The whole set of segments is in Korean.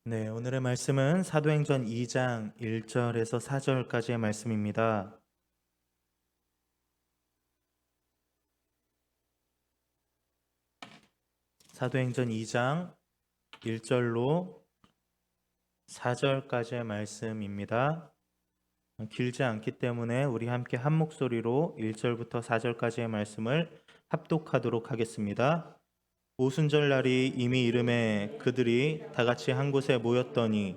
네, 오늘의 말씀은 사도행전 2장 1절에서 4절까지의 말씀입니다. 사도행전 2장 1절로 4절까지의 말씀입니다. 길지 않기 때문에 우리 함께 한 목소리로 1절부터 4절까지의 말씀을 합독하도록 하겠습니다. 오순절 날이 이미 이름에 그들이 다 같이 한 곳에 모였더니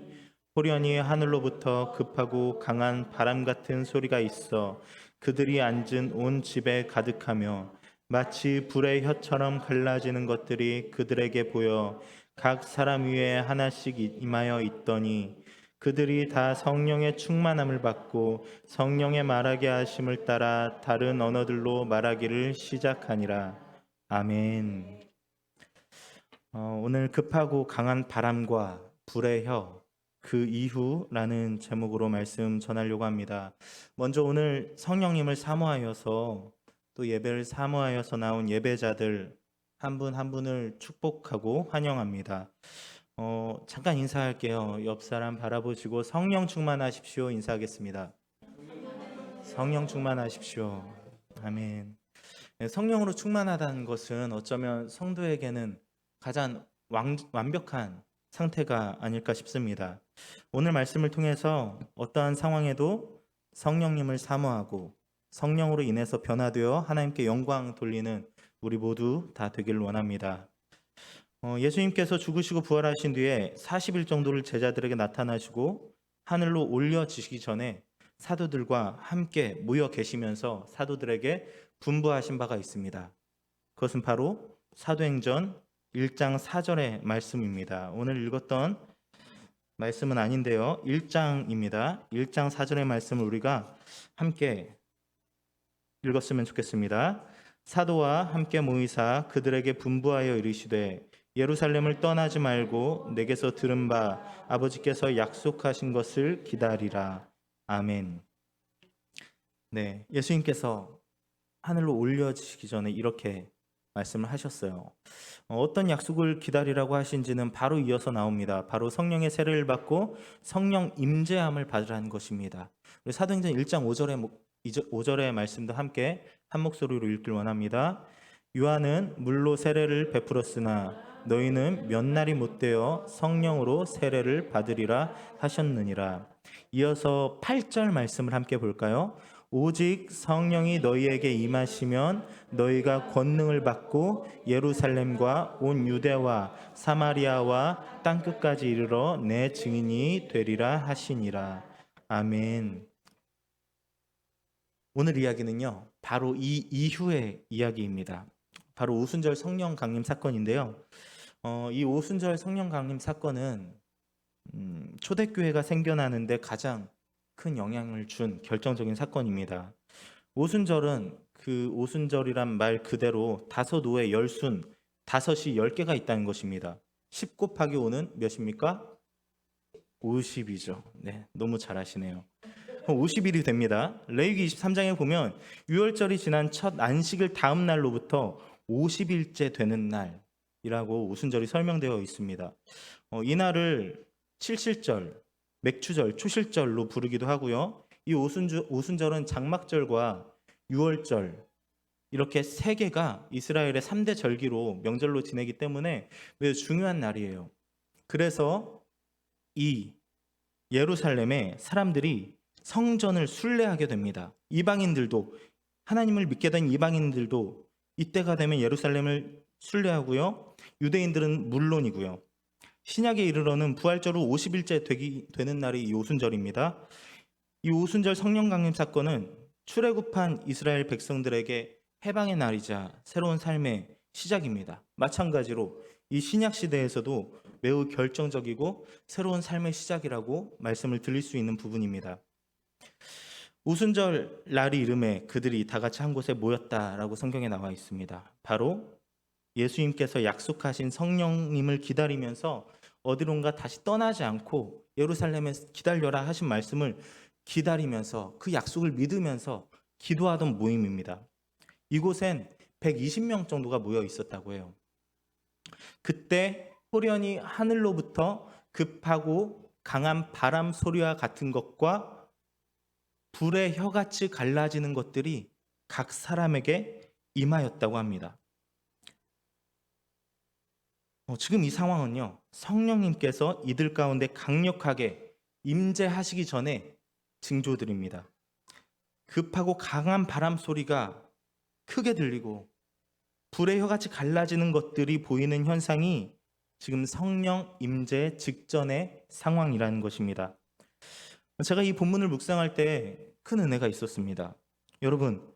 호련히 하늘로부터 급하고 강한 바람 같은 소리가 있어 그들이 앉은 온 집에 가득하며 마치 불의 혀처럼 갈라지는 것들이 그들에게 보여 각 사람 위에 하나씩 임하여 있더니 그들이 다 성령의 충만함을 받고 성령의 말하게 하심을 따라 다른 언어들로 말하기를 시작하니라. 아멘. 오늘 급하고 강한 바람과 불의 혀, 그 이후라는 제목으로 말씀 전하려고 합니다. 먼저 오늘 성령님을 사모하여서 또 예배를 사모하여서 나온 예배자들 한 분 한 분을 축복하고 환영합니다. 잠깐 인사할게요. 옆 사람 바라보시고 성령 충만하십시오 인사하겠습니다. 성령 충만하십시오. 아멘. 네, 성령으로 충만하다는 것은 어쩌면 성도에게는 가장 완벽한 상태가 아닐까 싶습니다. 오늘 말씀을 통해서 어떠한 상황에도 성령님을 사모하고 성령으로 인해서 변화되어 하나님께 영광 돌리는 우리 모두 다 되길 원합니다. 예수님께서 죽으시고 부활하신 뒤에 40일 정도를 제자들에게 나타나시고 하늘로 올려지시기 전에 사도들과 함께 모여 계시면서 사도들에게 분부하신 바가 있습니다. 그것은 바로 사도행전 1장 4절의 말씀입니다. 오늘 읽었던 말씀은 아닌데요. 1장입니다. 1장 4절의 말씀을 우리가 함께 읽었으면 좋겠습니다. 사도와 함께 모이사 그들에게 분부하여 이르시되 예루살렘을 떠나지 말고 내게서 들은 바 아버지께서 약속하신 것을 기다리라. 아멘. 네, 예수님께서 하늘로 올려지시기 전에 이렇게 말씀을 하셨어요. 어떤 약속을 기다리라고 하신지는 바로 이어서 나옵니다. 바로 성령의 세례를 받고 성령 임재함을 받으라는 것입니다. 우리 사도행전 1장 5절의 말씀도 함께 한 목소리로 읽길 원합니다. 요한은 물로 세례를 베풀었으나 너희는 몇 날이 못되어 성령으로 세례를 받으리라 하셨느니라. 이어서 8절 말씀을 함께 볼까요? 오직 성령이 너희에게 임하시면 너희가 권능을 받고 예루살렘과 온 유대와 사마리아와 땅끝까지 이르러 내 증인이 되리라 하시니라. 아멘. 오늘 이야기는요, 바로 이 이후의 이야기입니다. 바로 오순절 성령 강림 사건인데요. 이 오순절 성령 강림 사건은 초대교회가 생겨나는데 가장 큰 영향을 준 결정적인 사건입니다. 오순절은 그 오순절이란 말 그대로 다섯 오에 열순, 다섯이 10개가 있다는 것입니다. 10 곱하기 5는 몇입니까? 50이죠. 네, 너무 잘하시네요. 50일이 됩니다. 레위기 23장에 보면 유월절이 지난 첫 안식일 다음 날로부터 50일째 되는 날이라고 오순절이 설명되어 있습니다. 이 날을 칠실절, 맥추절, 초실절로 부르기도 하고요. 이 오순절은 장막절과 유월절 이렇게 세 개가 이스라엘의 3대 절기로 명절로 지내기 때문에 매우 중요한 날이에요. 그래서 이 예루살렘에 사람들이 성전을 순례하게 됩니다. 이방인들도 하나님을 믿게 된 이방인들도 이때가 되면 예루살렘을 순례하고요. 유대인들은 물론이고요. 신약에 이르러는 부활절 후 50일째 되는 날이 이 오순절입니다. 이 오순절 성령 강림 사건은 출애굽한 이스라엘 백성들에게 해방의 날이자 새로운 삶의 시작입니다. 마찬가지로 이 신약 시대에서도 매우 결정적이고 새로운 삶의 시작이라고 말씀을 드릴 수 있는 부분입니다. 오순절 날이 이름에 그들이 다 같이 한 곳에 모였다라고 성경에 나와 있습니다. 바로 예수님께서 약속하신 성령님을 기다리면서 어디론가 다시 떠나지 않고 예루살렘에 기다려라 하신 말씀을 기다리면서 그 약속을 믿으면서 기도하던 모임입니다. 이곳엔 120명 정도가 모여 있었다고 해요. 그때 호련히 하늘로부터 급하고 강한 바람 소리와 같은 것과 불의 혀같이 갈라지는 것들이 각 사람에게 임하였다고 합니다. 지금 이 상황은요, 성령님께서 이들 가운데 강력하게 임재하시기 전에 징조들입니다. 급하고 강한 바람 소리가 크게 들리고 불의 혀같이 갈라지는 것들이 보이는 현상이 지금 성령 임재 직전의 상황이라는 것입니다. 제가 이 본문을 묵상할 때 큰 은혜가 있었습니다. 여러분,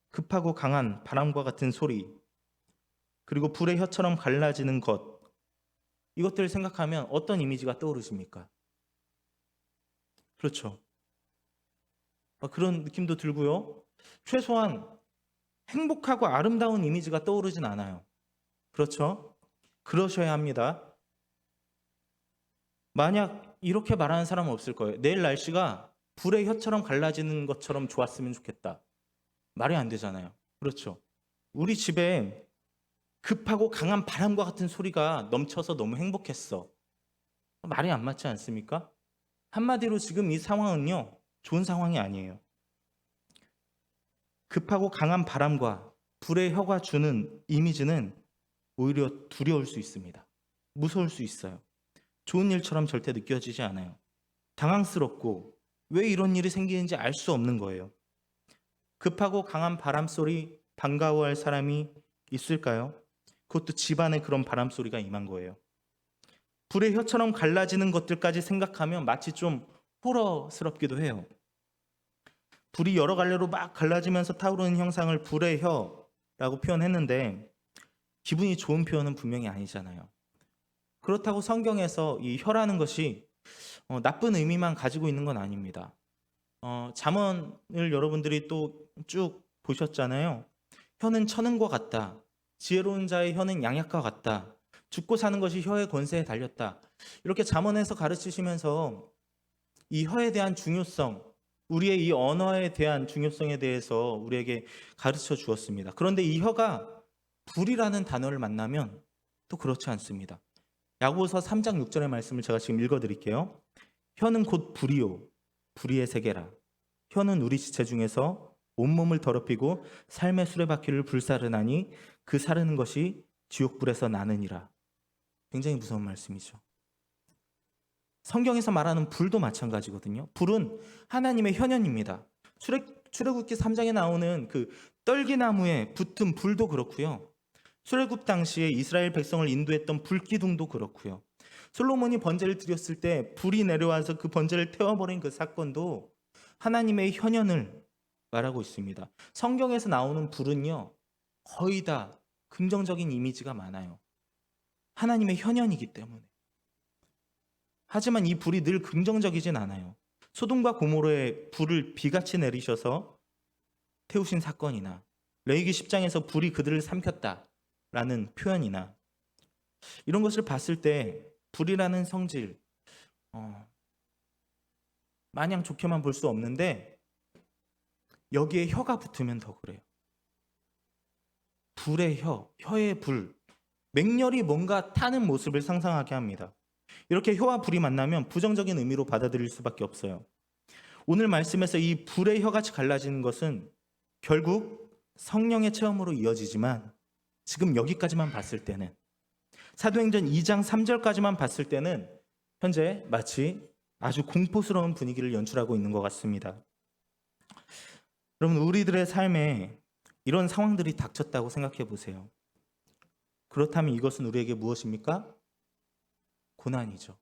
급하고 강한 바람과 같은 소리, 그리고 불의 혀처럼 갈라지는 것, 이것들을 생각하면 어떤 이미지가 떠오르십니까? 그렇죠. 그런 느낌도 들고요. 최소한 행복하고 아름다운 이미지가 떠오르진 않아요. 그렇죠? 그러셔야 합니다. 만약 이렇게 말하는 사람은 없을 거예요. 내일 날씨가 불의 혀처럼 갈라지는 것처럼 좋았으면 좋겠다. 말이 안 되잖아요. 그렇죠? 우리 집에 급하고 강한 바람과 같은 소리가 넘쳐서 너무 행복했어. 말이 안 맞지 않습니까? 한마디로 지금 이 상황은요, 좋은 상황이 아니에요. 급하고 강한 바람과 불의 혀가 주는 이미지는 오히려 두려울 수 있습니다. 무서울 수 있어요. 좋은 일처럼 절대 느껴지지 않아요. 당황스럽고 왜 이런 일이 생기는지 알 수 없는 거예요. 급하고 강한 바람 소리 반가워할 사람이 있을까요? 그것도 집안에 그런 바람 소리가 임한 거예요. 불의 혀처럼 갈라지는 것들까지 생각하면 마치 좀 호러스럽기도 해요. 불이 여러 갈래로 막 갈라지면서 타오르는 형상을 불의 혀라고 표현했는데 기분이 좋은 표현은 분명히 아니잖아요. 그렇다고 성경에서 이 혀라는 것이 나쁜 의미만 가지고 있는 건 아닙니다. 잠언을 여러분들이 또 쭉 보셨잖아요. 혀는 천은과 같다. 지혜로운 자의 혀는 양약과 같다. 죽고 사는 것이 혀의 권세에 달렸다. 이렇게 잠언에서 가르치시면서 이 혀에 대한 중요성, 우리의 이 언어에 대한 중요성에 대해서 우리에게 가르쳐 주었습니다. 그런데 이 혀가 불이라는 단어를 만나면 또 그렇지 않습니다. 야고보서 3장 6절의 말씀을 제가 지금 읽어드릴게요. 혀는 곧 불이요 불의의 세계라. 혀는 우리 지체 중에서 온몸을 더럽히고 삶의 수레바퀴를 불사르나니 그 사르는 것이 지옥불에서 나느니라. 굉장히 무서운 말씀이죠. 성경에서 말하는 불도 마찬가지거든요. 불은 하나님의 현현입니다. 출애굽기 3장에 나오는 그 떨기나무에 붙은 불도 그렇고요. 출애굽 당시에 이스라엘 백성을 인도했던 불기둥도 그렇고요. 솔로몬이 번제를 드렸을 때 불이 내려와서 그 번제를 태워버린 그 사건도 하나님의 현현을 말하고 있습니다. 성경에서 나오는 불은요, 거의 다 긍정적인 이미지가 많아요. 하나님의 현현이기 때문에. 하지만 이 불이 늘 긍정적이진 않아요. 소돔과 고모라에 불을 비같이 내리셔서 태우신 사건이나 레위기 10장에서 불이 그들을 삼켰다라는 표현이나 이런 것을 봤을 때 불이라는 성질 마냥 좋게만 볼 수 없는데 여기에 혀가 붙으면 더 그래요. 불의 혀의 불, 맹렬히 뭔가 타는 모습을 상상하게 합니다. 이렇게 혀와 불이 만나면 부정적인 의미로 받아들일 수밖에 없어요. 오늘 말씀에서 이 불의 혀같이 갈라지는 것은 결국 성령의 체험으로 이어지지만 지금 여기까지만 봤을 때는 사도행전 2장 3절까지만 봤을 때는 현재 마치 아주 공포스러운 분위기를 연출하고 있는 것 같습니다. 여러분, 우리들의 삶에 이런 상황들이 닥쳤다고 생각해 보세요. 그렇다면 이것은 우리에게 무엇입니까? 고난이죠.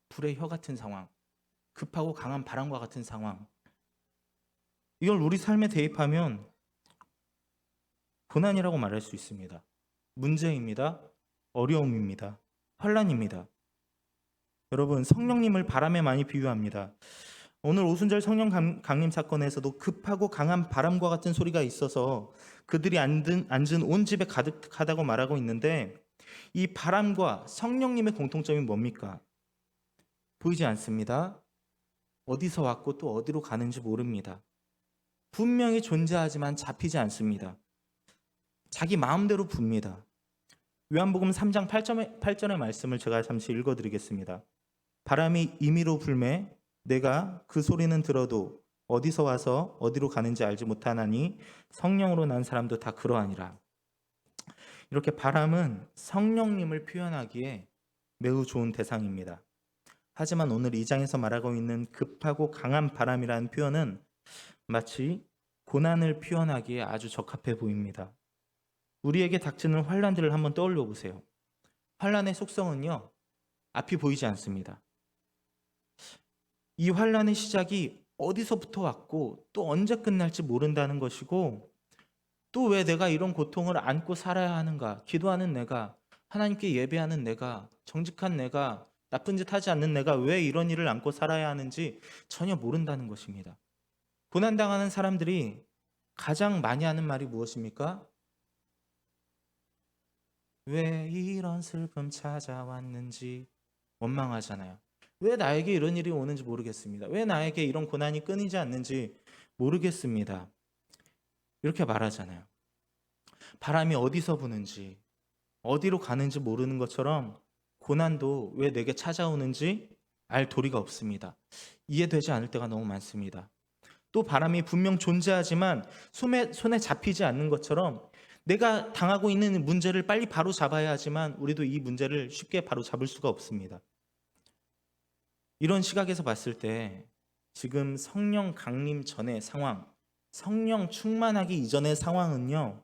불의 혀 같은 상황, 급하고 강한 바람과 같은 상황. 이걸 우리 삶에 대입하면 고난이라고 말할 수 있습니다. 문제입니다. 어려움입니다. 환난입니다. 여러분, 성령님을 바람에 많이 비유합니다. 오늘 오순절 성령 강림 사건에서도 급하고 강한 바람과 같은 소리가 있어서 그들이 앉은 온 집에 가득하다고 말하고 있는데 이 바람과 성령님의 공통점이 뭡니까? 보이지 않습니다. 어디서 왔고 또 어디로 가는지 모릅니다. 분명히 존재하지만 잡히지 않습니다. 자기 마음대로 붑니다. 요한복음 3장 8절의 말씀을 제가 잠시 읽어드리겠습니다. 바람이 임의로 불매 내가 그 소리는 들어도 어디서 와서 어디로 가는지 알지 못하나니 성령으로 난 사람도 다 그러하니라. 이렇게 바람은 성령님을 표현하기에 매우 좋은 대상입니다. 하지만 오늘 이 장에서 말하고 있는 급하고 강한 바람이라는 표현은 마치 고난을 표현하기에 아주 적합해 보입니다. 우리에게 닥치는 환난들을 한번 떠올려 보세요. 환난의 속성은요, 앞이 보이지 않습니다. 이 환난의 시작이 어디서부터 왔고 또 언제 끝날지 모른다는 것이고, 또 왜 내가 이런 고통을 안고 살아야 하는가? 기도하는 내가, 하나님께 예배하는 내가, 정직한 내가, 나쁜 짓 하지 않는 내가 왜 이런 일을 안고 살아야 하는지 전혀 모른다는 것입니다. 고난당하는 사람들이 가장 많이 하는 말이 무엇입니까? 왜 이런 슬픔 찾아왔는지 원망하잖아요. 왜 나에게 이런 일이 오는지 모르겠습니다. 왜 나에게 이런 고난이 끊이지 않는지 모르겠습니다. 이렇게 말하잖아요. 바람이 어디서 부는지, 어디로 가는지 모르는 것처럼 고난도 왜 내게 찾아오는지 알 도리가 없습니다. 이해되지 않을 때가 너무 많습니다. 또 바람이 분명 존재하지만 손에 잡히지 않는 것처럼 내가 당하고 있는 문제를 빨리 바로 잡아야 하지만 우리도 이 문제를 쉽게 바로 잡을 수가 없습니다. 이런 시각에서 봤을 때 지금 성령 강림 전의 상황, 성령 충만하기 이전의 상황은요,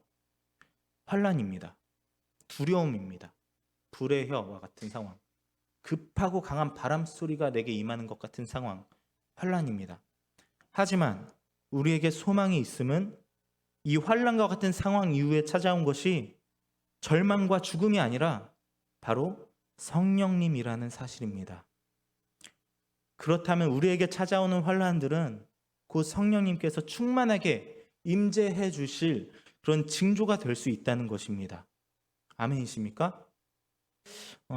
환란입니다. 두려움입니다. 불의 혀와 같은 상황, 급하고 강한 바람 소리가 내게 임하는 것 같은 상황, 환란입니다. 하지만 우리에게 소망이 있음은 이 환란과 같은 상황 이후에 찾아온 것이 절망과 죽음이 아니라 바로 성령님이라는 사실입니다. 그렇다면 우리에게 찾아오는 환란들은 곧 성령님께서 충만하게 임재해 주실 그런 징조가 될 수 있다는 것입니다. 아멘이십니까?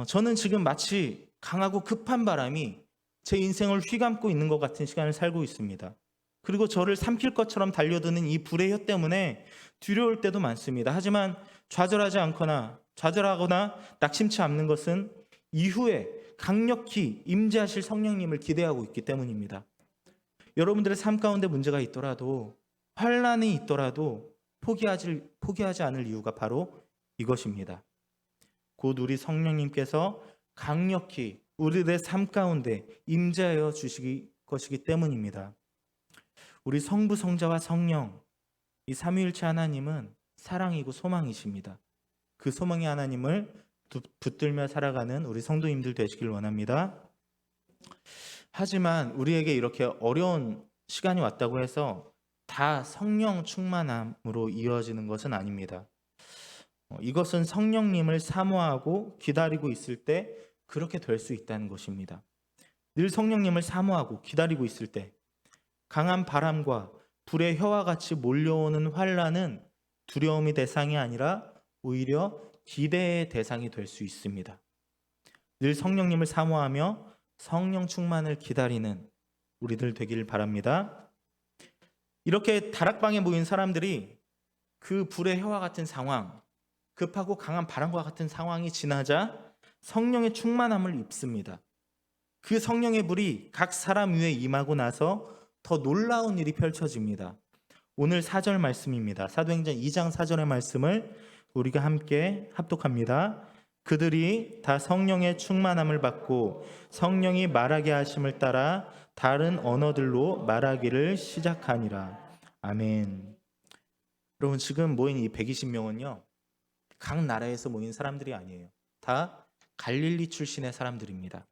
저는 지금 마치 강하고 급한 바람이 제 인생을 휘감고 있는 것 같은 시간을 살고 있습니다. 그리고 저를 삼킬 것처럼 달려드는 이 불의 혀 때문에 두려울 때도 많습니다. 하지만 좌절하거나 낙심치 않는 것은 이후에 강력히 임재하실 성령님을 기대하고 있기 때문입니다. 여러분들의 삶 가운데 문제가 있더라도, 환난이 있더라도 포기하지 않을 이유가 바로 이것입니다. 곧 우리 성령님께서 강력히 우리들의 삶 가운데 임재하여 주실 것이기 때문입니다. 우리 성부, 성자와 성령, 이 삼위일체 하나님은 사랑이고 소망이십니다. 그 소망의 하나님을 붙들며 살아가는 우리 성도님들 되시길 원합니다. 하지만 우리에게 이렇게 어려운 시간이 왔다고 해서 다 성령 충만함으로 이어지는 것은 아닙니다. 이것은 성령님을 사모하고 기다리고 있을 때 그렇게 될 수 있다는 것입니다. 늘 성령님을 사모하고 기다리고 있을 때 강한 바람과 불의 혀와 같이 몰려오는 환란은 두려움의 대상이 아니라 오히려 기대의 대상이 될 수 있습니다. 늘 성령님을 사모하며 성령 충만을 기다리는 우리들 되길 바랍니다. 이렇게 다락방에 모인 사람들이 그 불의 혀와 같은 상황, 급하고 강한 바람과 같은 상황이 지나자 성령의 충만함을 입습니다. 그 성령의 불이 각 사람 위에 임하고 나서 더 놀라운 일이 펼쳐집니다. 오늘 4절 말씀입니다. 사도행전 2장 4절의 말씀을 우리가 함께 합독합니다. 그들이 다 성령의 충만함을 받고 성령이 말하게 하심을 따라 다른 언어들로 말하기를 시작하니라. 아멘. 여러분, 지금 모인 이 120명은요 각 나라에서 모인 사람들이 아니에요. 다 갈릴리 출신의 사람들입니다.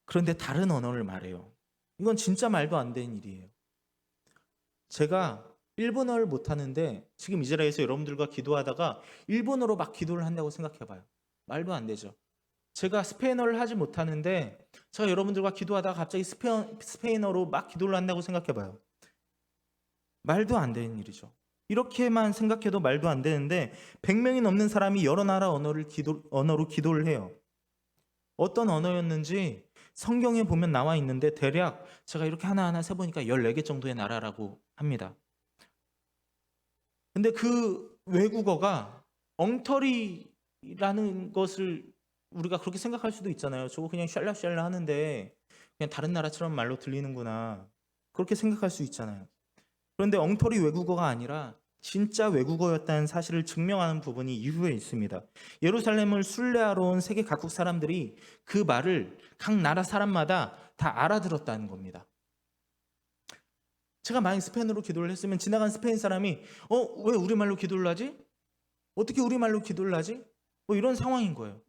그런데 다른 언어를 말해요. 이건 진짜 말도 안 되는 일이에요. 제가 일본어를 못하는데 지금 이스라엘에서 여러분들과 기도하다가 일본어로 막 기도를 한다고 생각해봐요. 말도 안 되죠. 제가 스페인어를 하지 못하는데 제가 여러분들과 기도하다가 갑자기 스페인어로 막 기도를 한다고 생각해봐요. 말도 안 되는 일이죠. 이렇게만 생각해도 말도 안 되는데 100명이 넘는 사람이 여러 나라 언어로 기도를 해요. 어떤 언어였는지 성경에 보면 나와 있는데 대략 제가 이렇게 하나하나 세보니까 14개 정도의 나라라고 합니다. 근데 그 외국어가 엉터리라는 것을 우리가 그렇게 생각할 수도 있잖아요. 저거 그냥 샬라샬라 하는데 그냥 다른 나라처럼 말로 들리는구나. 그렇게 생각할 수 있잖아요. 그런데 엉터리 외국어가 아니라 진짜 외국어였다는 사실을 증명하는 부분이 이후에 있습니다. 예루살렘을 순례하러 온 세계 각국 사람들이 그 말을 각 나라 사람마다 다 알아들었다는 겁니다. 제가 만약 스페인어로 기도를 했으면 지나간 스페인 사람이 왜 우리말로 기도를 하지? 어떻게 우리말로 기도를 하지? 이런 상황인 거예요.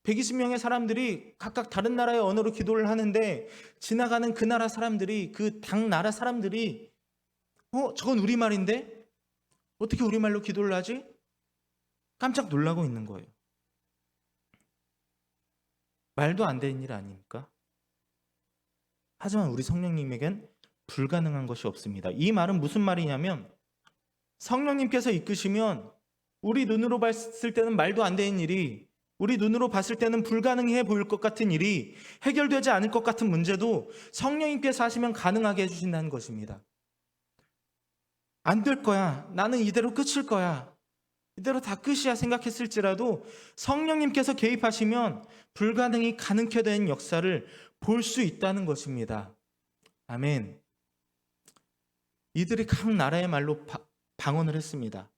120명의 사람들이 각각 다른 나라의 언어로 기도를 하는데 지나가는 그 나라 사람들이 그 당 나라 사람들이 저건 우리말인데 어떻게 우리말로 기도를 하지? 깜짝 놀라고 있는 거예요. 말도 안 되는 일 아닙니까? 하지만 우리 성령님에겐 불가능한 것이 없습니다. 이 말은 무슨 말이냐면 성령님께서 이끄시면 우리 눈으로 봤을 때는 말도 안 되는 일이, 우리 눈으로 봤을 때는 불가능해 보일 것 같은 일이, 해결되지 않을 것 같은 문제도 성령님께서 하시면 가능하게 해주신다는 것입니다. 안 될 거야, 나는 이대로 끝일 거야, 이대로 다 끝이야 생각했을지라도 성령님께서 개입하시면 불가능이 가능케 되는 역사를 볼 수 있다는 것입니다. 아멘. 이들이 각 나라의 말로 방언을 했습니다.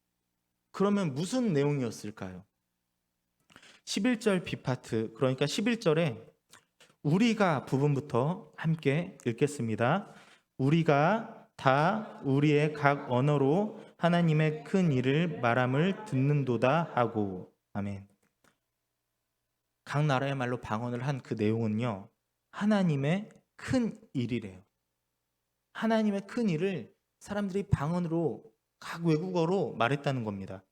그러면 무슨 내용이었을까요? 11절 B파트, 그러니까 11절에 우리가 부분부터 함께 읽겠습니다. 우리가 다 우리의 각 언어로 하나님의 큰 일을 말함을 듣는도다 하고. 아멘. 각 나라의 말로 방언을 한 그 내용은요, 하나님의 큰 일이래요. 하나님의 큰 일을 사람들이 방언으로 각 외국어로 말했다는 겁니다.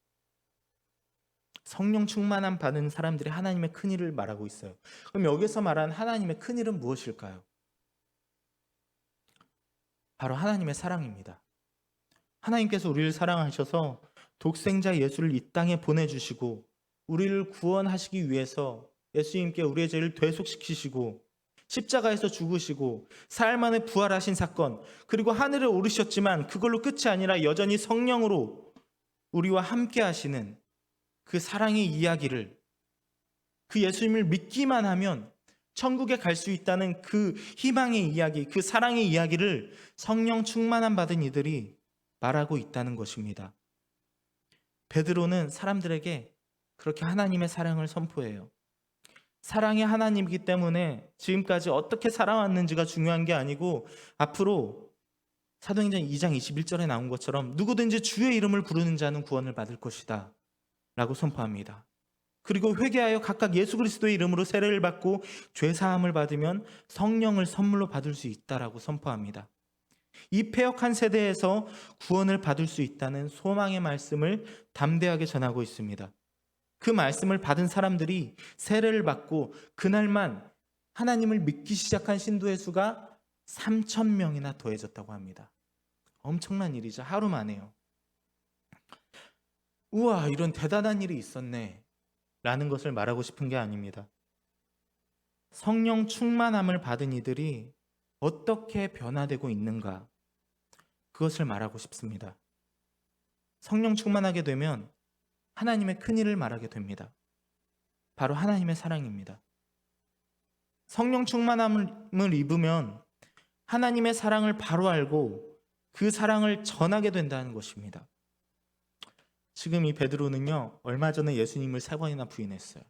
성령 충만함 받은 사람들이 하나님의 큰 일을 말하고 있어요. 그럼 여기서 말하는 하나님의 큰 일은 무엇일까요? 바로 하나님의 사랑입니다. 하나님께서 우리를 사랑하셔서 독생자 예수를 이 땅에 보내주시고 우리를 구원하시기 위해서 예수님께 우리의 죄를 대속시키시고 십자가에서 죽으시고 사흘 만에 부활하신 사건, 그리고 하늘에 오르셨지만 그걸로 끝이 아니라 여전히 성령으로 우리와 함께 하시는 그 사랑의 이야기를, 그 예수님을 믿기만 하면 천국에 갈 수 있다는 그 희망의 이야기, 그 사랑의 이야기를 성령 충만함 받은 이들이 말하고 있다는 것입니다. 베드로는 사람들에게 그렇게 하나님의 사랑을 선포해요. 사랑의 하나님이기 때문에 지금까지 어떻게 살아왔는지가 중요한 게 아니고 앞으로 사도행전 2장 21절에 나온 것처럼 누구든지 주의 이름을 부르는 자는 구원을 받을 것이다 라고 선포합니다. 그리고 회개하여 각각 예수 그리스도의 이름으로 세례를 받고 죄사함을 받으면 성령을 선물로 받을 수 있다라고 선포합니다. 이 패역한 세대에서 구원을 받을 수 있다는 소망의 말씀을 담대하게 전하고 있습니다. 그 말씀을 받은 사람들이 세례를 받고 그날만 하나님을 믿기 시작한 신도의 수가 3,000명이나 더해졌다고 합니다. 엄청난 일이죠. 하루 만에요. 우와, 이런 대단한 일이 있었네 라는 것을 말하고 싶은 게 아닙니다. 성령 충만함을 받은 이들이 어떻게 변화되고 있는가, 그것을 말하고 싶습니다. 성령 충만하게 되면 하나님의 큰 일을 말하게 됩니다. 바로 하나님의 사랑입니다. 성령 충만함을 입으면 하나님의 사랑을 바로 알고 그 사랑을 전하게 된다는 것입니다. 지금 이 베드로는요, 얼마 전에 예수님을 3번이나 부인했어요.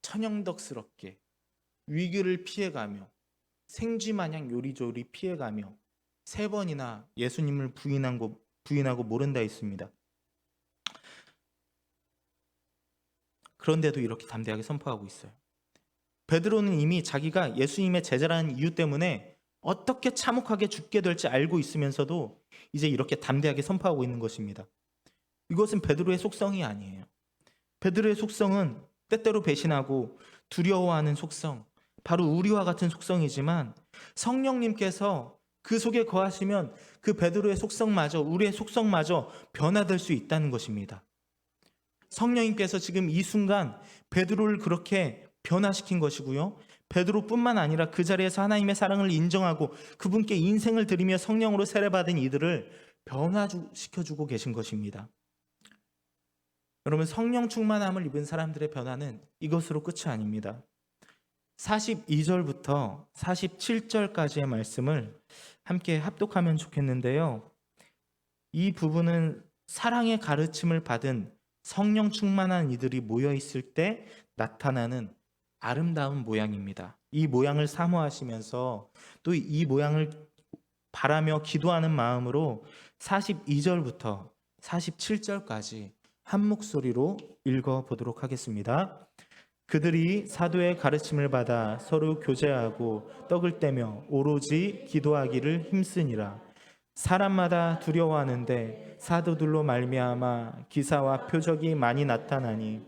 천연덕스럽게 위기를 피해가며 생쥐마냥 요리조리 피해가며 3번이나 예수님을 부인하고 모른다 했습니다. 그런데도 이렇게 담대하게 선포하고 있어요. 베드로는 이미 자기가 예수님의 제자라는 이유 때문에 어떻게 참혹하게 죽게 될지 알고 있으면서도 이제 이렇게 담대하게 선포하고 있는 것입니다. 이것은 베드로의 속성이 아니에요. 베드로의 속성은 때때로 배신하고 두려워하는 속성, 바로 우리와 같은 속성이지만 성령님께서 그 속에 거하시면 그 베드로의 속성마저, 우리의 속성마저 변화될 수 있다는 것입니다. 성령님께서 지금 이 순간 베드로를 그렇게 변화시킨 것이고요, 베드로뿐만 아니라 그 자리에서 하나님의 사랑을 인정하고 그분께 인생을 드리며 성령으로 세례받은 이들을 변화시켜주고 계신 것입니다. 여러분, 성령 충만함을 입은 사람들의 변화는 이것으로 끝이 아닙니다. 42절부터 47절까지의 말씀을 함께 합독하면 좋겠는데요. 이 부분은 사랑의 가르침을 받은 성령 충만한 이들이 모여 있을 때 나타나는 아름다운 모양입니다. 이 모양을 사모하시면서 또 이 모양을 바라며 기도하는 마음으로 42절부터 47절까지 한 목소리로 읽어 보도록 하겠습니다. 그들이 사도의 가르침을 받아 서로 교제하고 떡을 떼며 오로지 기도하기를 힘쓰니라. 사람마다 두려워하는데 사도들로 말미암아 기사와 표적이 많이 나타나니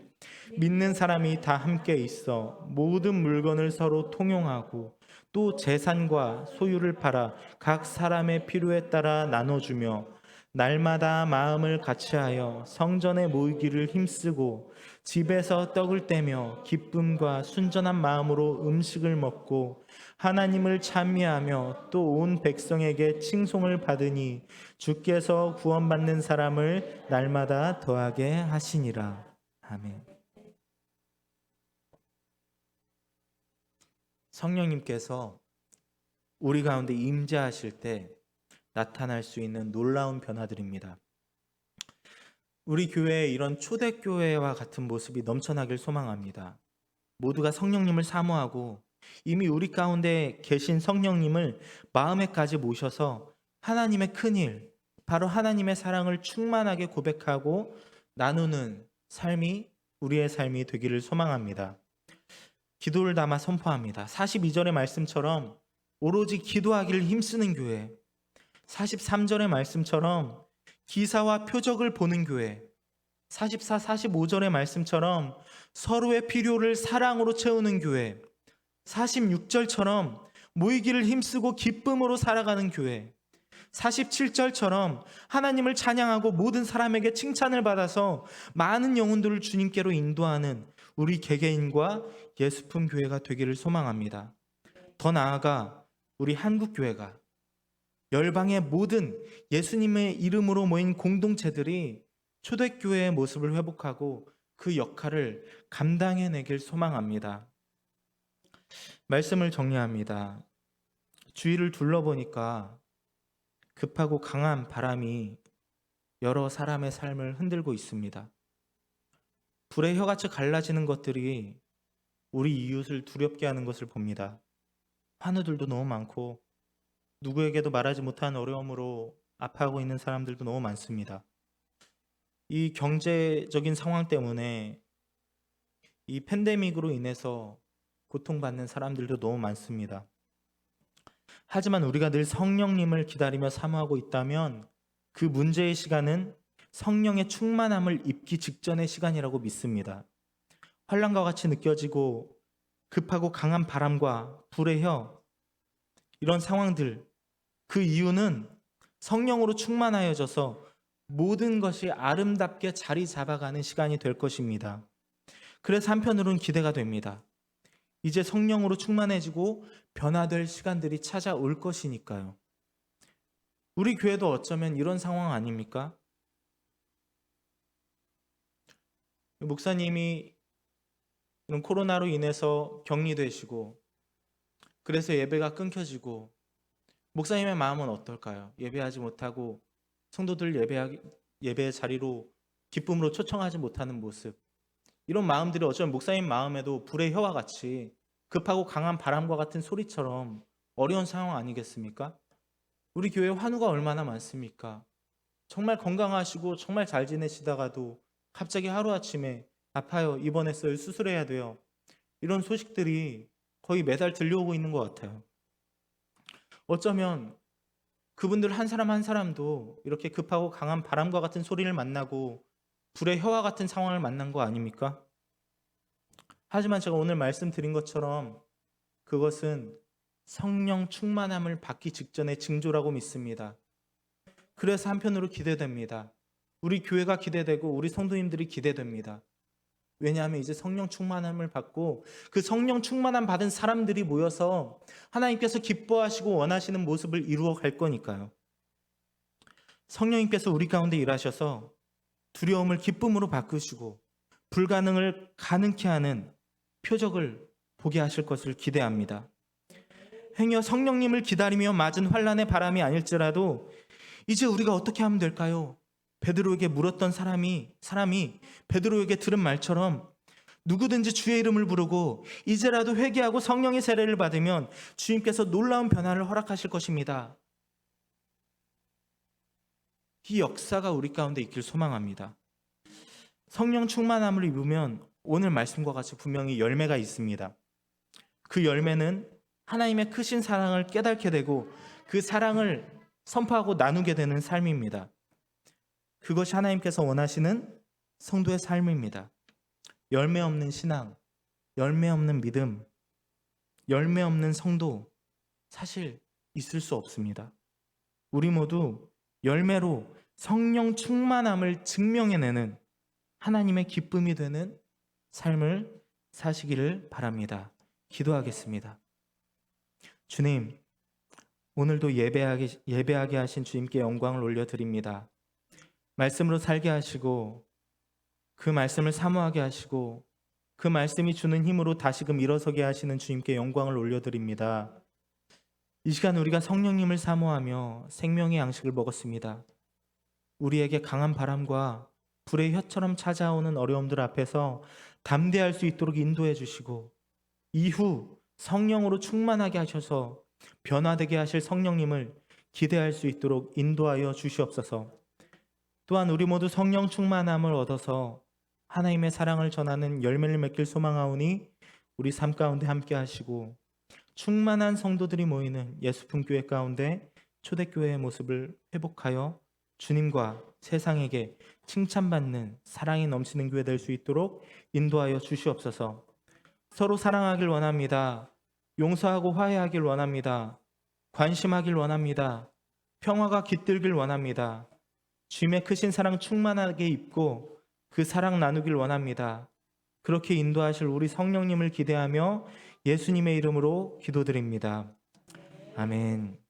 믿는 사람이 다 함께 있어 모든 물건을 서로 통용하고 또 재산과 소유를 팔아 각 사람의 필요에 따라 나눠주며 날마다 마음을 같이하여 성전에 모이기를 힘쓰고 집에서 떡을 떼며 기쁨과 순전한 마음으로 음식을 먹고 하나님을 찬미하며 또 온 백성에게 칭송을 받으니 주께서 구원받는 사람을 날마다 더하게 하시니라. 아멘. 성령님께서 우리 가운데 임재하실 때 나타날 수 있는 놀라운 변화들입니다. 우리 교회에 이런 초대교회와 같은 모습이 넘쳐나길 소망합니다. 모두가 성령님을 사모하고 이미 우리 가운데 계신 성령님을 마음에까지 모셔서 하나님의 큰일, 바로 하나님의 사랑을 충만하게 고백하고 나누는 삶이 우리의 삶이 되기를 소망합니다. 기도를 담아 선포합니다. 42절의 말씀처럼 오로지 기도하기를 힘쓰는 교회, 43절의 말씀처럼 기사와 표적을 보는 교회, 44, 45절의 말씀처럼 서로의 필요를 사랑으로 채우는 교회, 46절처럼 모이기를 힘쓰고 기쁨으로 살아가는 교회, 47절처럼 하나님을 찬양하고 모든 사람에게 칭찬을 받아서 많은 영혼들을 주님께로 인도하는 우리 개개인과 예수품 교회가 되기를 소망합니다. 더 나아가 우리 한국교회가 열방의 모든 예수님의 이름으로 모인 공동체들이 초대교회의 모습을 회복하고 그 역할을 감당해내길 소망합니다. 말씀을 정리합니다. 주위를 둘러보니까 급하고 강한 바람이 여러 사람의 삶을 흔들고 있습니다. 불의 혀같이 갈라지는 것들이 우리 이웃을 두렵게 하는 것을 봅니다. 환우들도 너무 많고 누구에게도 말하지 못한 어려움으로 아파하고 있는 사람들도 너무 많습니다. 이 경제적인 상황 때문에 이 팬데믹으로 인해서 고통받는 사람들도 너무 많습니다. 하지만 우리가 늘 성령님을 기다리며 사모하고 있다면 그 문제의 시간은 성령의 충만함을 입기 직전의 시간이라고 믿습니다. 환란과 같이 느껴지고 급하고 강한 바람과 불의 혀, 이런 상황들, 그 이유는 성령으로 충만하여져서 모든 것이 아름답게 자리 잡아가는 시간이 될 것입니다. 그래서 한편으로는 기대가 됩니다. 이제 성령으로 충만해지고 변화될 시간들이 찾아올 것이니까요. 우리 교회도 어쩌면 이런 상황 아닙니까? 목사님이 이런 코로나로 인해서 격리되시고 그래서 예배가 끊겨지고 목사님의 마음은 어떨까요? 예배하지 못하고 성도들 예배 자리로 기쁨으로 초청하지 못하는 모습, 이런 마음들이 어쩌면 목사님 마음에도 불의 혀와 같이 급하고 강한 바람과 같은 소리처럼 어려운 상황 아니겠습니까? 우리 교회 환우가 얼마나 많습니까? 정말 건강하시고 정말 잘 지내시다가도 갑자기 하루아침에 아파요, 입원했어요, 수술해야 돼요, 이런 소식들이 거의 매달 들려오고 있는 것 같아요. 어쩌면 그분들 한 사람 한 사람도 이렇게 급하고 강한 바람과 같은 소리를 만나고 불의 혀와 같은 상황을 만난 거 아닙니까? 하지만 제가 오늘 말씀드린 것처럼 그것은 성령 충만함을 받기 직전의 징조라고 믿습니다. 그래서 한편으로 기대됩니다. 우리 교회가 기대되고 우리 성도님들이 기대됩니다. 왜냐하면 이제 성령 충만함을 받고 그 성령 충만함 받은 사람들이 모여서 하나님께서 기뻐하시고 원하시는 모습을 이루어 갈 거니까요. 성령님께서 우리 가운데 일하셔서 두려움을 기쁨으로 바꾸시고 불가능을 가능케 하는 표적을 보게 하실 것을 기대합니다. 행여 성령님을 기다리며 맞은 환난의 바람이 아닐지라도 이제 우리가 어떻게 하면 될까요? 베드로에게 물었던 사람이 베드로에게 들은 말처럼 누구든지 주의 이름을 부르고 이제라도 회개하고 성령의 세례를 받으면 주님께서 놀라운 변화를 허락하실 것입니다. 이 역사가 우리 가운데 있길 소망합니다. 성령 충만함을 입으면 오늘 말씀과 같이 분명히 열매가 있습니다. 그 열매는 하나님의 크신 사랑을 깨닫게 되고 그 사랑을 선포하고 나누게 되는 삶입니다. 그것이 하나님께서 원하시는 성도의 삶입니다. 열매 없는 신앙, 열매 없는 믿음, 열매 없는 성도 사실 있을 수 없습니다. 우리 모두 열매로 성령 충만함을 증명해내는 하나님의 기쁨이 되는 삶을 사시기를 바랍니다. 기도하겠습니다. 주님, 오늘도 예배하게 하신 주님께 영광을 올려드립니다. 말씀으로 살게 하시고 그 말씀을 사모하게 하시고 그 말씀이 주는 힘으로 다시금 일어서게 하시는 주님께 영광을 올려드립니다. 이 시간 우리가 성령님을 사모하며 생명의 양식을 먹었습니다. 우리에게 강한 바람과 불의 혀처럼 찾아오는 어려움들 앞에서 담대할 수 있도록 인도해 주시고 이후 성령으로 충만하게 하셔서 변화되게 하실 성령님을 기대할 수 있도록 인도하여 주시옵소서. 또한 우리 모두 성령 충만함을 얻어서 하나님의 사랑을 전하는 열매를 맺길 소망하오니 우리 삶 가운데 함께 하시고 충만한 성도들이 모이는 예수품교회 가운데 초대교회의 모습을 회복하여 주님과 세상에게 칭찬받는 사랑이 넘치는 교회 될 수 있도록 인도하여 주시옵소서. 서로 사랑하길 원합니다. 용서하고 화해하길 원합니다. 관심하길 원합니다. 평화가 깃들길 원합니다. 주님의 크신 사랑 충만하게 입고 그 사랑 나누길 원합니다. 그렇게 인도하실 우리 성령님을 기대하며 예수님의 이름으로 기도드립니다. 아멘.